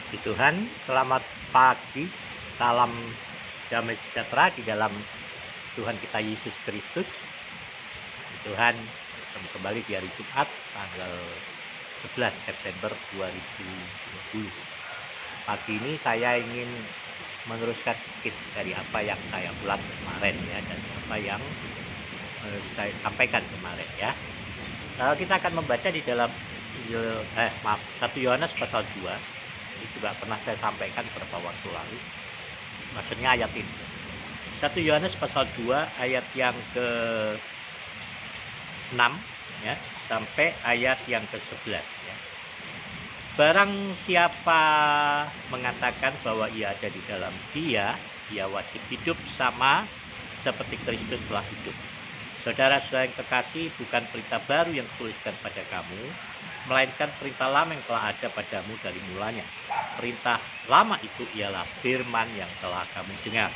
Puji Tuhan, selamat pagi, salam damai sejahtera di dalam Tuhan kita Yesus Kristus. Puji Tuhan, bertemu kembali di hari Jumat, tanggal 11 September 2020. Pagi ini saya ingin meneruskan sedikit dari apa yang saya ulas kemarin ya, dan apa yang saya sampaikan kemarin ya. Kita akan membaca di dalam 1 Yohanes pasal 2. Ini juga pernah saya sampaikan beberapa waktu lalu. Maksudnya ayat ini. 1 Yohanes pasal 2 ayat yang ke-6 ya, sampai ayat yang ke-11 ya. Barang siapa mengatakan bahwa ia ada di dalam Dia, ia wajib hidup sama seperti Kristus telah hidup. Saudara-saudara yang kekasih, bukan perintah baru yang dituliskan pada kamu, melainkan perintah lama yang telah ada padamu dari mulanya. Perintah lama itu ialah firman yang telah kamu dengar.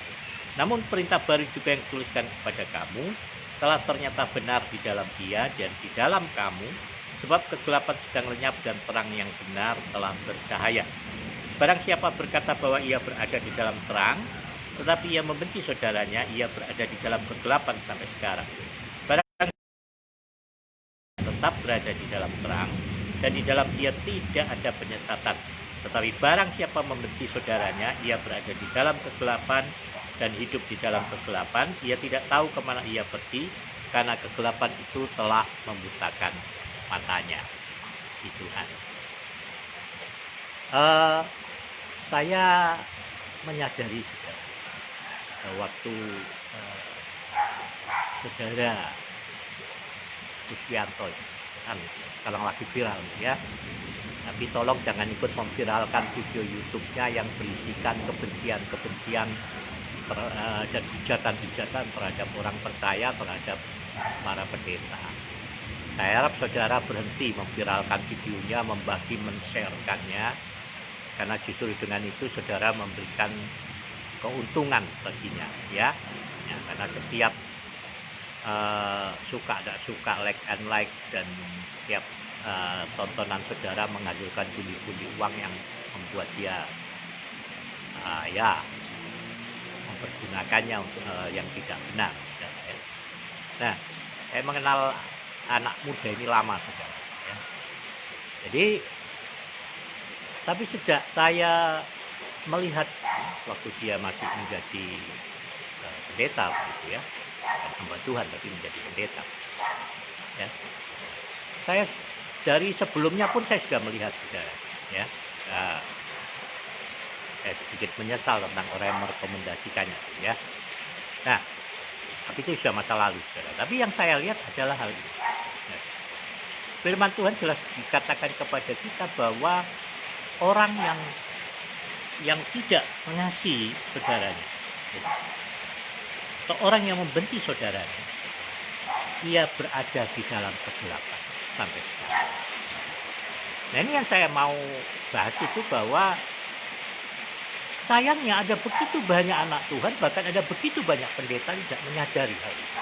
Namun perintah baru juga yang dituliskan kepada kamu telah ternyata benar di dalam Dia dan di dalam kamu, sebab kegelapan sedang lenyap dan terang yang benar telah bercahaya. Barang siapa berkata bahwa ia berada di dalam terang, tetapi ia membenci saudaranya, ia berada di dalam kegelapan sampai sekarang. Barang tetap berada di dalam terang, dan di dalam Dia tidak ada penyesatan. Tetapi barang siapa membenci saudaranya, ia berada di dalam kegelapan dan hidup di dalam kegelapan. Ia tidak tahu kemana ia pergi, karena kegelapan itu telah membutakan matanya. Di Tuhan. Saya menyadari waktu saudara Kuswianto kan sekarang lagi viral ya, tapi tolong jangan ikut memviralkan video YouTube-nya yang berisikan kebencian dan hujatan-hujatan terhadap orang percaya, terhadap para pendeta. Saya harap saudara berhenti memviralkan videonya, membagi, men-share-kannya, karena justru dengan itu saudara memberikan keuntungan baginya ya, karena setiap suka tidak suka, like dan setiap tontonan saudara menghasilkan pundi-pundi uang yang membuat dia mempergunakannya untuk yang tidak benar. Nah, saya mengenal anak muda ini lama saudara ya. Jadi tapi sejak saya melihat waktu dia masih menjadi pendeta begitu ya, hamba Tuhan tapi menjadi pendeta ya, saya dari sebelumnya pun saya sudah melihat saudara ya, saya sedikit menyesal tentang orang yang merekomendasikannya ya. Nah, tapi itu sudah masa lalu saudara. Tapi yang saya lihat adalah hal ini ya. Firman Tuhan jelas dikatakan kepada kita bahwa orang yang tidak mengasihi saudaranya atau orang yang membenci saudaranya, ia berada di dalam kegelapan sampai sekarang. Nah, ini yang saya mau bahas itu, bahwa sayangnya ada begitu banyak anak Tuhan, bahkan ada begitu banyak pendeta tidak menyadari hal itu.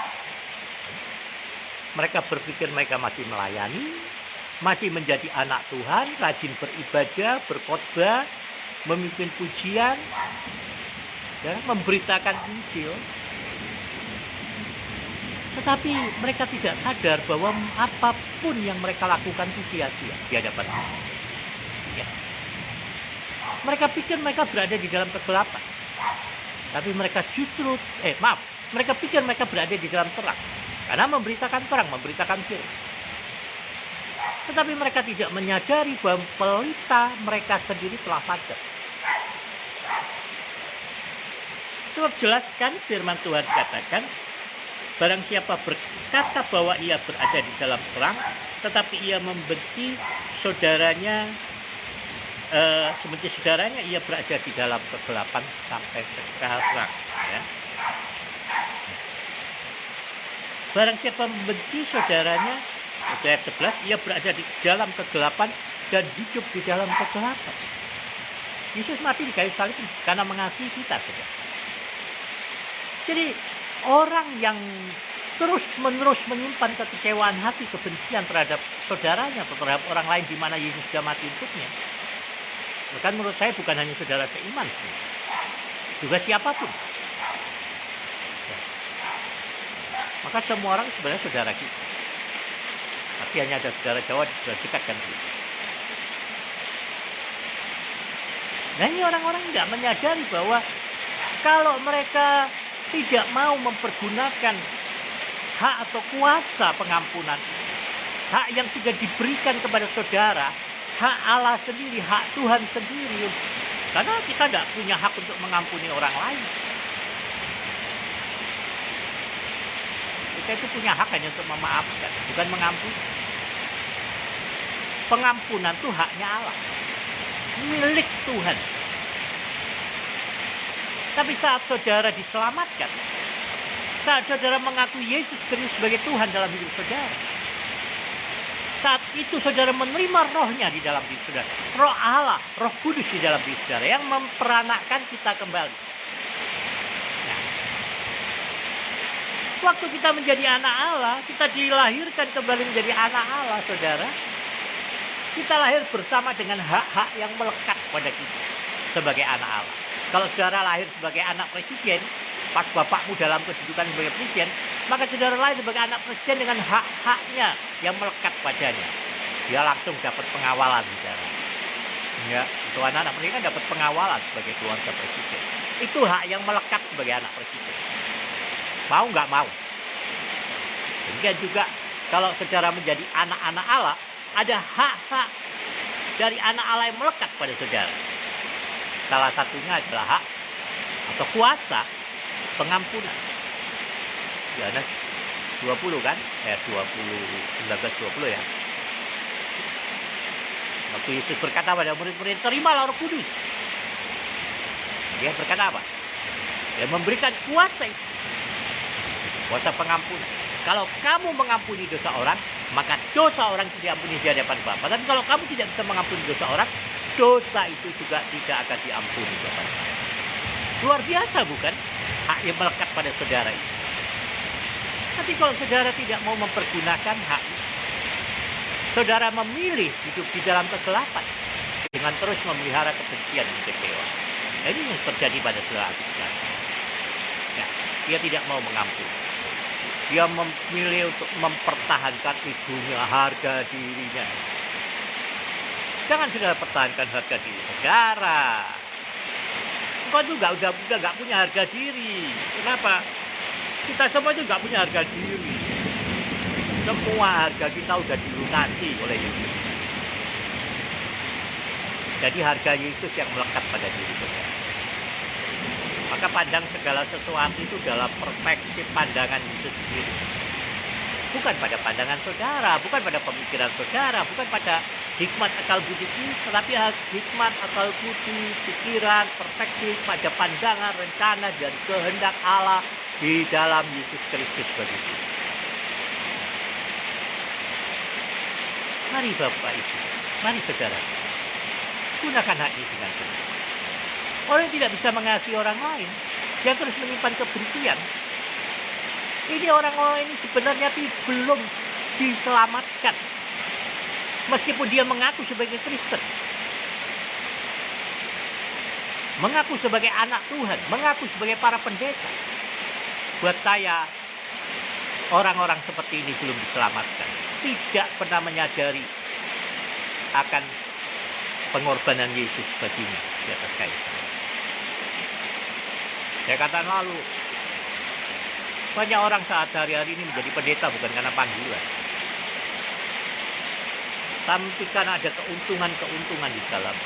Mereka berpikir mereka masih melayani, masih menjadi anak Tuhan, rajin beribadah, berkhotbah, memimpin pujian, ya, memberitakan Injil. Tetapi mereka tidak sadar bahwa apapun yang mereka lakukan itu sia-sia di hadapan Allah. Ya. Mereka pikir mereka berada di dalam kegelapan, tapi mereka mereka pikir mereka berada di dalam terang, karena memberitakan terang, memberitakan firman. Tetapi mereka tidak menyadari bahwa pelita mereka sendiri telah padam. Sebab jelaskan firman Tuhan katakan, barang siapa berkata bahwa ia berada di dalam terang, tetapi ia membenci saudaranya, ia berada di dalam kegelapan sampai sekarang. Ya. Barang siapa membenci saudaranya, ayat 11, ia berada di dalam kegelapan dan hidup di dalam kegelapan. Yesus mati di kayu salib karena mengasihi kita, saudara. Jadi orang yang terus-menerus menyimpan kekecewaan hati, kebencian terhadap saudaranya atau terhadap orang lain di mana Yesus sudah mati untuknya, Bahkan menurut saya bukan hanya saudara seiman, juga siapapun. Maka semua orang sebenarnya saudara kita. Tapi hanya ada saudara Jawa di saudara dekat kan. Nah ini orang-orang tidak menyadari bahwa kalau mereka tidak mau mempergunakan hak atau kuasa pengampunan, hak yang sudah diberikan kepada saudara, hak Allah sendiri, hak Tuhan sendiri. Karena kita tidak punya hak untuk mengampuni orang lain. Kita itu punya hak hanya untuk memaafkan, bukan mengampuni. Pengampunan itu haknya Allah, milik Tuhan. Tapi saat saudara diselamatkan, saat saudara mengakui Yesus Kristus sebagai Tuhan dalam hidup saudara, saat itu saudara menerima rohnya di dalam diri saudara, roh Allah, roh kudus di dalam diri saudara yang memperanakkan kita kembali. Nah, waktu kita menjadi anak Allah, kita dilahirkan kembali menjadi anak Allah, saudara. Kita lahir bersama dengan hak-hak yang melekat pada kita sebagai anak Allah. Kalau saudara lahir sebagai anak presiden, pas bapakmu dalam kedudukan sebagai presiden, maka saudara lahir sebagai anak presiden dengan hak-haknya yang melekat padanya. Dia langsung dapat pengawalan, saudara. Ya, itu anak-anak mereka dapat pengawalan sebagai keluarga presiden. Itu hak yang melekat sebagai anak presiden. Mau nggak mau. Demikian juga kalau saudara menjadi anak-anak Allah, ada hak-hak dari anak Allah yang melekat pada saudara. Salah satunya adalah hak atau kuasa pengampunan. Yohanes 20 kan? 19-20 ya. Waktu Yesus berkata pada murid-murid, terimalah Roh Kudus. Dia berkata apa? Dia memberikan kuasa itu. Kuasa pengampunan. Kalau kamu mengampuni dosa orang, maka dosa orang itu diampuni di hadapan Bapa. Tapi kalau kamu tidak bisa mengampuni dosa orang, dosa itu juga tidak akan diampuni Bapa. Luar biasa bukan? Hak yang melekat pada saudara itu. Tapi kalau saudara tidak mau mempergunakan hak, saudara memilih hidup di dalam kegelapan dengan terus memelihara kebencian dan kecewa. Nah, ini yang terjadi pada saudara Agustus. Ya, dia tidak mau mengampuni. Dia memilih untuk mempertahankan egonya, harga dirinya. Jangan saudara pertahankan harga diri saudara. Engkau juga udah gak punya harga diri. Kenapa? Kita semua juga gak punya harga diri. Semua harga kita udah dilunasi oleh Yesus. Jadi harga Yesus yang melekat pada diri saudara. Maka pandang segala sesuatu itu dalam perspektif pandangan Yesus sendiri. Bukan pada pandangan saudara, bukan pada pemikiran saudara, bukan pada hikmat akal budi kita, tapi hikmat akal budi, pikiran, perspektif pada pandangan, rencana, dan kehendak Allah di dalam Yesus Kristus begitu. Mari Bapak Ibu, mari saudara, gunakan hak ini dengan benar. Orang yang tidak bisa mengasihi orang lain, yang terus menyimpan kebencian. Ini orang-orang ini sebenarnya belum diselamatkan. Meskipun dia mengaku sebagai Kristen. Mengaku sebagai anak Tuhan. Mengaku sebagai para pendeta. Buat saya, orang-orang seperti ini belum diselamatkan. Tidak pernah menyadari akan pengorbanan Yesus baginya di atas kayu. Saya katakan lalu, banyak orang saat hari-hari ini menjadi pendeta bukan karena panggilan, tapi karena ada keuntungan-keuntungan di dalam.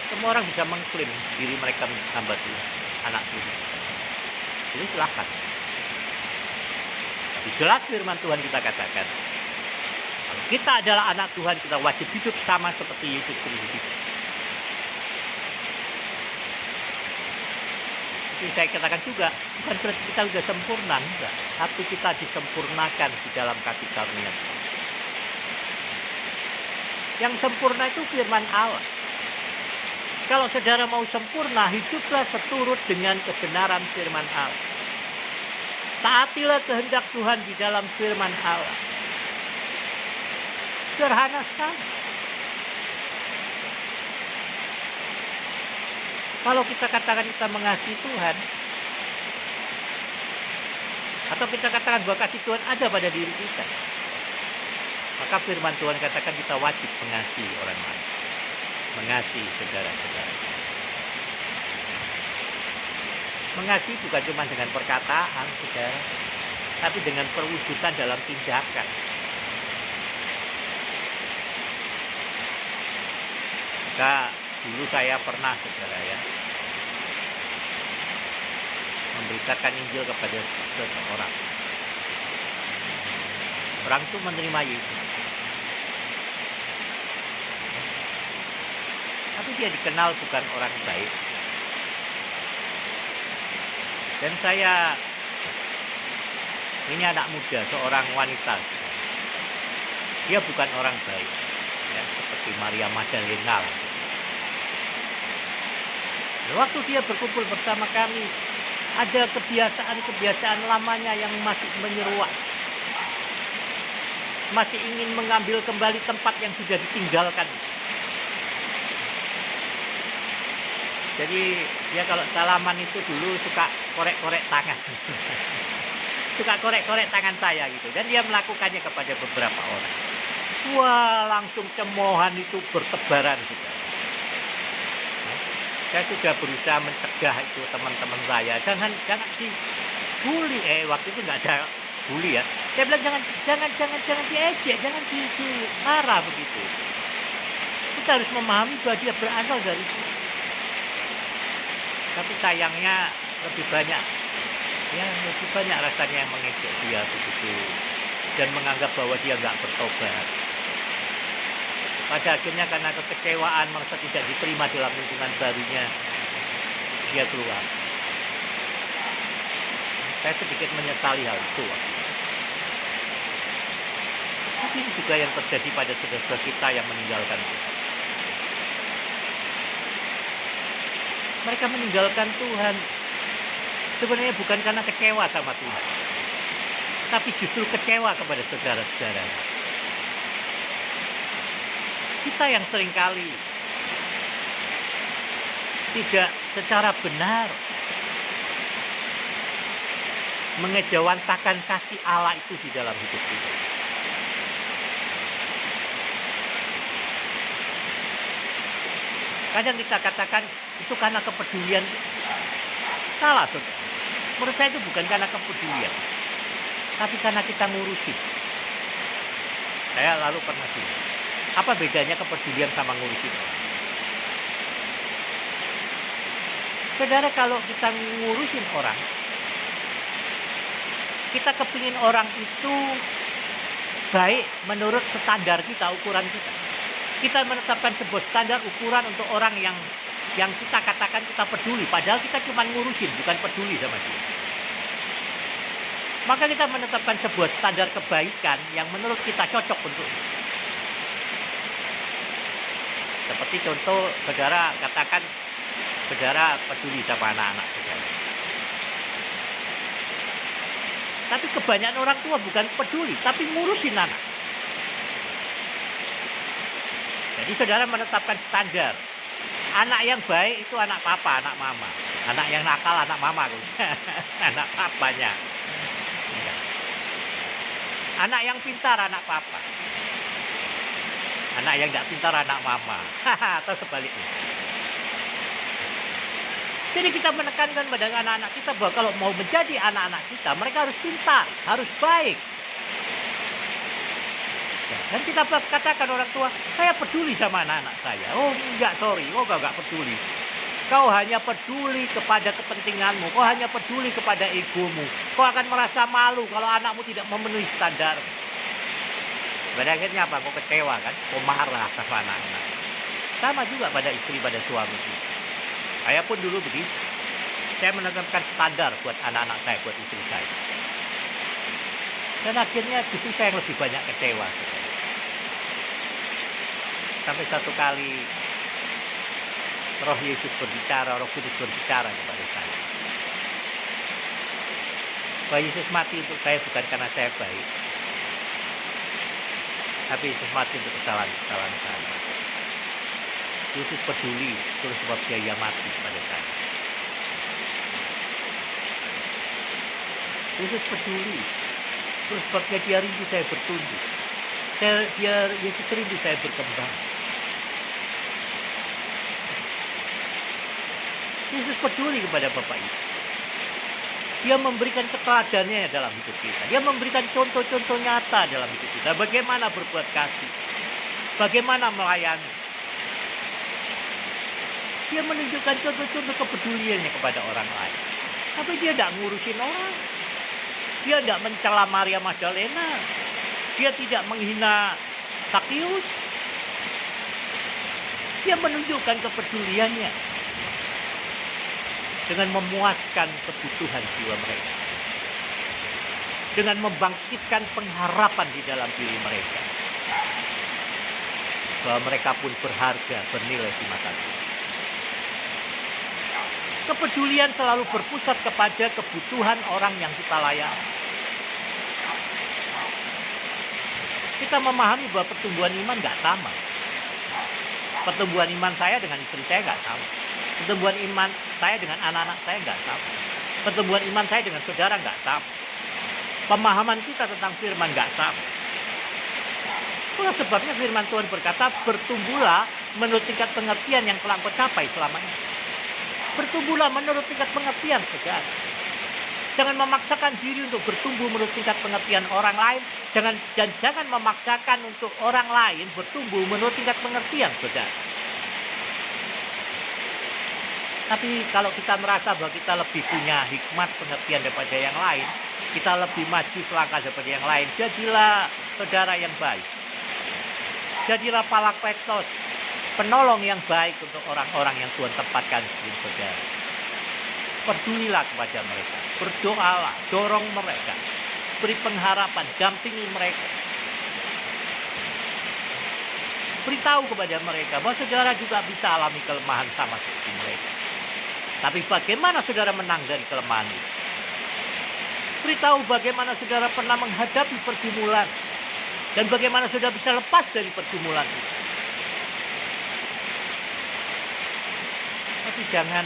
Semua orang bisa mengklaim diri mereka hamba Tuhan, anak Tuhan. Jadi silakan. Tapi jelas firman Tuhan kita katakan, kalau kita adalah anak Tuhan, kita wajib hidup sama seperti Yesus Kristus hidup. Jadi saya katakan juga, bukan berarti kita sudah sempurna, enggak. Tapi kita disempurnakan di dalam kasih karunia. Yang sempurna itu firman Allah. Kalau saudara mau sempurna, hiduplah seturut dengan kebenaran firman Allah. Taatilah kehendak Tuhan di dalam firman Allah. Sederhana sekali. Kalau kita katakan kita mengasihi Tuhan, atau kita katakan bahwa kasih Tuhan ada pada diri kita, maka firman Tuhan katakan kita wajib mengasihi orang lain, mengasihi saudara-saudara. Mengasihi bukan cuma dengan perkataan, saudara, tapi dengan perwujudan dalam tindakan. Maka dulu saya pernah, saudara, ya, memberitakan Injil kepada seseorang. Orang itu menerima Yesus, tapi dia dikenal bukan orang baik. Dan saya, ini anak muda, seorang wanita, dia bukan orang baik, ya, seperti Maria Magdalena. Waktu dia berkumpul bersama kami, ada kebiasaan-kebiasaan lamanya yang masih menyeruak, masih ingin mengambil kembali tempat yang sudah ditinggalkan. Jadi dia kalau salaman itu dulu suka korek-korek tangan. Suka korek-korek tangan saya gitu. Dan dia melakukannya kepada beberapa orang. Wah, langsung cemoohan itu bertebaran juga. Saya sudah berusaha mencegah itu teman-teman saya. Jangan dibully. Waktu itu nggak ada bully, ya. Saya bilang jangan diejek, jangan dimarah begitu. Kita harus memahami bahwa dia berasal dari situ. Tapi sayangnya lebih banyak rasanya yang mengejek dia begitu dan menganggap bahwa dia nggak bertobat. Pada akhirnya karena kekecewaan merasa tidak diterima dalam lingkungan barunya, dia keluar. Saya sedikit menyesali hal itu. Tapi ini juga yang terjadi pada saudara kita yang meninggalkan Tuhan. Mereka meninggalkan Tuhan sebenarnya bukan karena kecewa sama Tuhan, tapi justru kecewa kepada saudara-saudara. Kita yang seringkali tidak secara benar mengejawantakan kasih Allah itu di dalam hidup kita. Kadang kita katakan itu karena kepedulian. Salah, saudara. Menurut saya itu bukan karena kepedulian, tapi karena kita ngurusin. Saya lalu pernah bilang, apa bedanya kepedulian sama ngurusin? Saudara, kalau kita ngurusin orang, kita kepingin orang itu baik menurut standar kita, ukuran kita. Kita menetapkan sebuah standar ukuran untuk orang yang kita katakan kita peduli. Padahal kita cuma ngurusin, bukan peduli sama dia. Maka kita menetapkan sebuah standar kebaikan yang menurut kita cocok untuk. Seperti contoh, saudara katakan, saudara peduli sama anak-anak saudara. Tapi kebanyakan orang tua bukan peduli, tapi ngurusin anak. Jadi saudara menetapkan standar. Anak yang baik itu anak papa, anak mama. Anak yang nakal, anak mama. Anak papanya. Anak yang pintar, anak papa. Anak yang tidak pintar, anak mama. Atau sebaliknya. Jadi kita menekankan pada anak-anak kita bahwa kalau mau menjadi anak-anak kita, mereka harus pintar, harus baik. Dan kita katakan orang tua, saya peduli sama anak-anak saya. Oh enggak, sorry, enggak peduli. Kau hanya peduli kepada kepentinganmu, kau hanya peduli kepada egomu. Kau akan merasa malu kalau anakmu tidak memenuhi standar. Pada akhirnya apa? Kau kecewa kan? Kau marah sama anak-anak. Sama juga pada istri, pada suami. Saya pun dulu begitu. Saya menetapkan standar buat anak-anak saya, buat istri saya. Dan akhirnya justru saya yang lebih banyak kecewa. Sampai satu kali Roh Yesus berbicara, Roh Kudus berbicara kepada saya. Bahwa Yesus mati untuk saya bukan karena saya baik, tapi mati untuk kesalahan-kesalahan saya. Yesus peduli, terus sebab dia mati pada saya. Yesus peduli, terus sebabnya dia rindu saya bertumbuh. Yesus rindu saya berkembang. Yesus peduli kepada Bapak Ibu. Dia memberikan keteladannya dalam hidup kita. Dia memberikan contoh-contoh nyata dalam hidup kita. Bagaimana berbuat kasih. Bagaimana melayani. Dia menunjukkan contoh-contoh kepeduliannya kepada orang lain. Tapi dia tidak ngurusin orang. Dia tidak mencela Maria Magdalena. Dia tidak menghina Sakius. Dia menunjukkan kepeduliannya dengan memuaskan kebutuhan jiwa mereka, dengan membangkitkan pengharapan di dalam diri mereka, bahwa mereka pun berharga, bernilai di mata Tuhan. Kepedulian selalu berpusat kepada kebutuhan orang yang kita layani. Kita memahami bahwa pertumbuhan iman nggak sama. Pertumbuhan iman saya dengan istri saya nggak sama. Pertumbuhan iman saya dengan anak-anak saya nggak sama. Pertumbuhan iman saya dengan saudara nggak sama. Pemahaman kita tentang firman nggak sama. Itulah sebabnya firman Tuhan berkata, bertumbuhlah menurut tingkat pengertian yang telah kau capai selama ini. Bertumbuhlah menurut tingkat pengertian, saudara. Jangan memaksakan diri untuk bertumbuh menurut tingkat pengertian orang lain. Jangan memaksakan untuk orang lain bertumbuh menurut tingkat pengertian, saudara. Tapi kalau kita merasa bahwa kita lebih punya hikmat pengertian daripada yang lain, kita lebih maju selangkah daripada yang lain, jadilah saudara yang baik. Jadilah Parakletos, penolong yang baik untuk orang-orang yang Tuhan tempatkan di saudara. Pedulilah kepada mereka, berdoalah, dorong mereka, beri pengharapan, dampingi mereka. Beritahu kepada mereka bahwa saudara juga bisa alami kelemahan sama seperti mereka. Tapi bagaimana saudara menang dari kelemahan itu? Beritahu bagaimana saudara pernah menghadapi pergumulan. Dan bagaimana saudara bisa lepas dari pergumulan itu. Tapi jangan,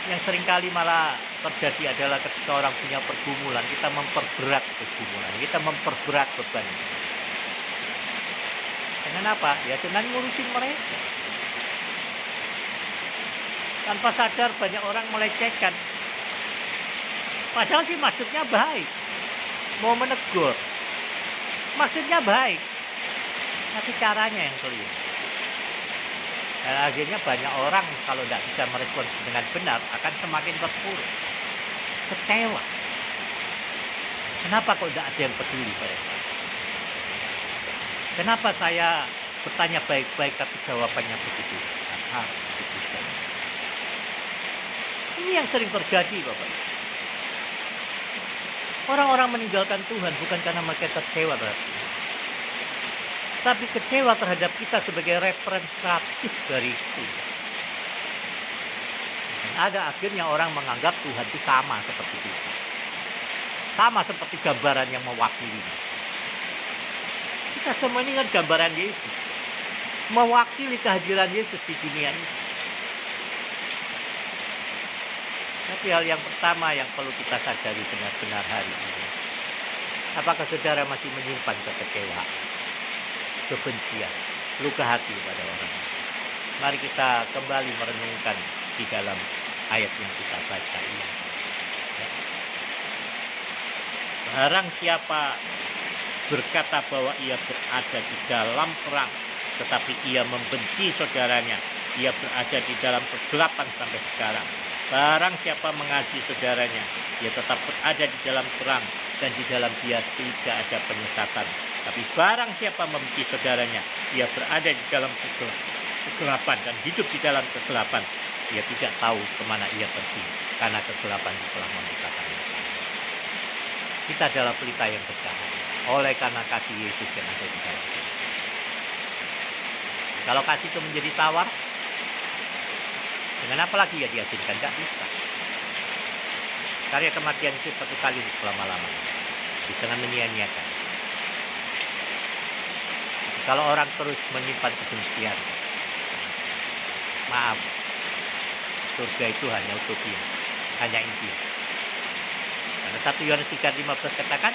yang seringkali malah terjadi adalah ketika orang punya pergumulan, kita memperberat pergumulan, kita memperberat beban. Dengan apa? Ya dengan ngurusin mereka. Tanpa sadar banyak orang melecehkan. Padahal sih maksudnya baik. Mau menegur. Maksudnya baik. Tapi caranya yang keliru. Dan akhirnya banyak orang kalau tidak bisa merespon dengan benar akan semakin terpuruk. Kecewa. Kenapa kok tidak ada yang peduli pada saya? Kenapa saya bertanya baik-baik tapi jawabannya begitu? Ini yang sering terjadi, Bapak. Orang-orang meninggalkan Tuhan bukan karena mereka kecewa terhadap Tuhan, tapi kecewa terhadap kita sebagai representatif dari Tuhan. Dan ada akhirnya orang menganggap Tuhan itu sama seperti kita. Sama seperti gambaran yang mewakili. Kita semua ini kan gambaran Yesus. Mewakili kehadiran Yesus di dunia ini. Tapi hal yang pertama yang perlu kita sadari benar-benar hari ini. Apakah saudara masih menyimpan kekecewaan, kebencian, luka hati pada orang? Mari kita kembali merenungkan di dalam ayat yang kita baca ini. Barang siapa berkata bahwa ia berada di dalam terang, tetapi ia membenci saudaranya, ia berada di dalam kegelapan sampai sekarang. Barang siapa mengasihi saudaranya, ia tetap berada di dalam terang, dan di dalam dia tidak ada penyesatan. Tapi barang siapa membenci saudaranya, ia berada di dalam kegelapan dan hidup di dalam kegelapan. Ia tidak tahu kemana ia pergi, karena kegelapan telah membutakannya. Kita adalah pelita yang bercahaya, oleh karena kasih Yesus yang ada di dalam kita. Kalau kasih itu menjadi tawar, dengan apa lagi ya dihasilkan? Tidak bisa. Karya kematian itu satu kali selama-lamanya. Jangan menyia-nyiakan. Kalau orang terus menyimpan kebencian, maaf, surga itu hanya utopia, hanya impian. Karena 1 Yohanes 3:15 katakan,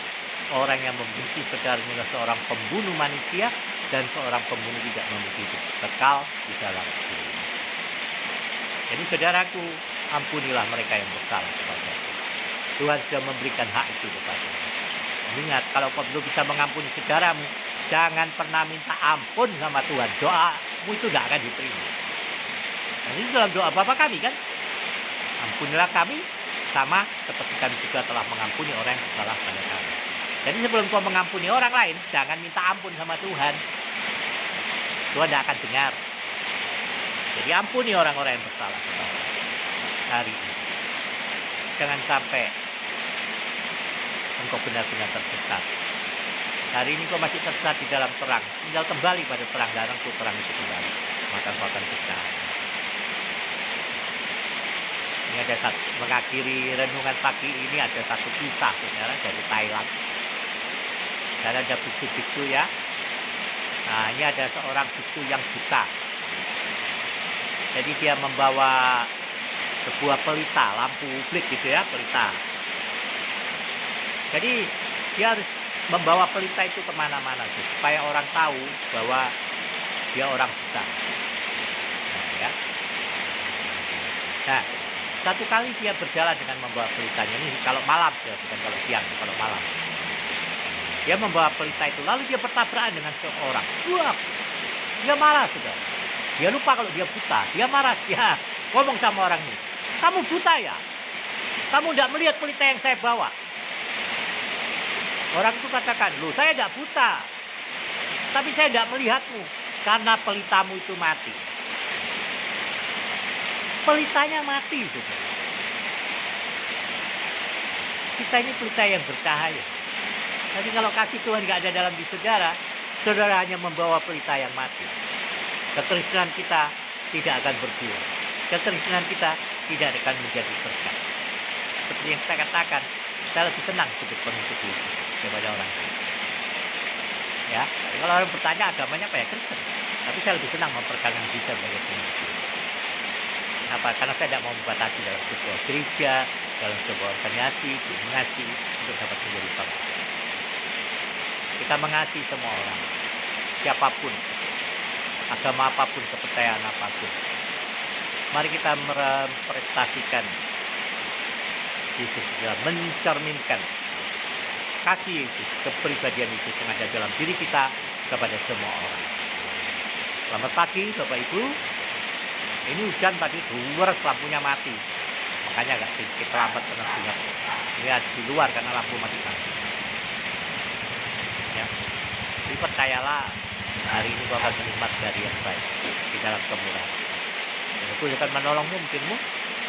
orang yang membenci saudaranya adalah seorang pembunuh manusia, dan seorang pembunuh tidak memiliki hidup kekal di dalam dirinya. Jadi saudaraku, ampunilah mereka yang bersalah kepada Tuhan. Sudah memberikan hak itu kepada. Ingat, kalau kau belum bisa mengampuni saudaramu, jangan pernah minta ampun sama Tuhan. Doamu itu tidak akan diterima. Nah, ini dalam doa Bapa kami kan, ampunilah kami sama seperti kami juga telah mengampuni orang yang bersalah pada kami. Jadi sebelum kau mengampuni orang lain, jangan minta ampun sama Tuhan. Tuhan tidak akan dengar. Jadi ampuni orang-orang yang bersalah hari ini. Jangan sampai engkau benar-benar tersesat. Hari ini kau masih tersesat di dalam terang. Tinggal kembali pada terang, dan engkau terang itu kembali. Maka kau akan pecah. Ini ada satu, mengakhiri renungan pagi ini ada satu kisah saudara dari Thailand. Dan ada biksu-biksu ya. Nah, ini ada seorang biksu yang buta. Jadi dia membawa sebuah pelita, lampu publik gitu ya, pelita. Jadi dia harus membawa pelita itu kemana-mana tuh, supaya orang tahu bahwa dia orang buta. Nah, ya. Nah, satu kali dia berjalan dengan membawa pelitanya ini kalau malam ya, bukan kalau siang, kalau malam. Dia membawa pelita itu, lalu dia bertabrakan dengan seorang. Wah, dia marah sudah. Dia lupa kalau dia buta. Dia marah, dia ngomong sama orang ini. Kamu buta ya? Kamu tidak melihat pelita yang saya bawa? Orang itu katakan, loh saya tidak buta. Tapi saya tidak melihatmu. Karena pelitamu itu mati. Pelitanya mati. Sudah. Kita ini pelita yang bercahaya. Tapi kalau kasih Tuhan tidak ada dalam diri saudara, saudara hanya membawa pelita yang mati. Keterisanan kita tidak akan berbuah. Keterisanan kita tidak akan menjadi berkat. Seperti yang saya katakan, saya lebih senang hidup pengikut Yesus daripada orang lain. Ya, kalau orang bertanya agamanya apa ya, Kristen. Tapi saya lebih senang memperkenalkan diri sebagai pengikut Yesus. Kenapa? Karena saya tidak mau membatasi dalam sebuah gereja, dalam sebuah organisasi, denominasi untuk dapat menjadi bangsa. Kita mengasihi semua orang, siapapun, agama apapun, kepercayaan apapun. Mari kita merepresentasikan Yesus, mencerminkan kasih Yesus, kepribadian Yesus yang ada dalam diri kita kepada semua orang. Selamat pagi Bapak Ibu. Ini hujan tadi luar, lampunya mati. Makanya agak sedikit lambat karena sinyal. Ini ada di luar karena lampu masih mati. Ya. Tapi percayalah, hari ini kau akan menikmati dari yang baik di dalam kemurahan. Dan itu akan menolongmu mungkinmu,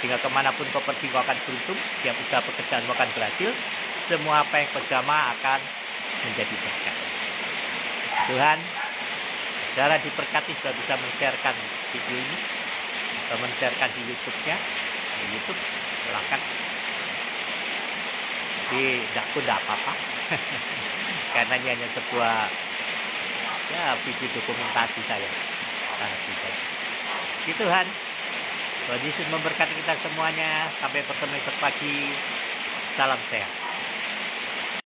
sehingga kemanapun kau pergi kau akan beruntung, setiap usaha pekerjaanmu akan berhasil, semua apa yang kau jamah akan menjadi berkat. Tuhan, saudara diberkati sudah bisa men-sharekan video ini, atau men-sharekan di YouTube-nya. Di YouTube silakan. Di pun tidak apa-apa. Karena ini hanya sebuah video dokumentasi saya. Di Tuhan, Tuhan Yesus memberkati kita semuanya. Sampai bertemu esok pagi. Salam sehat.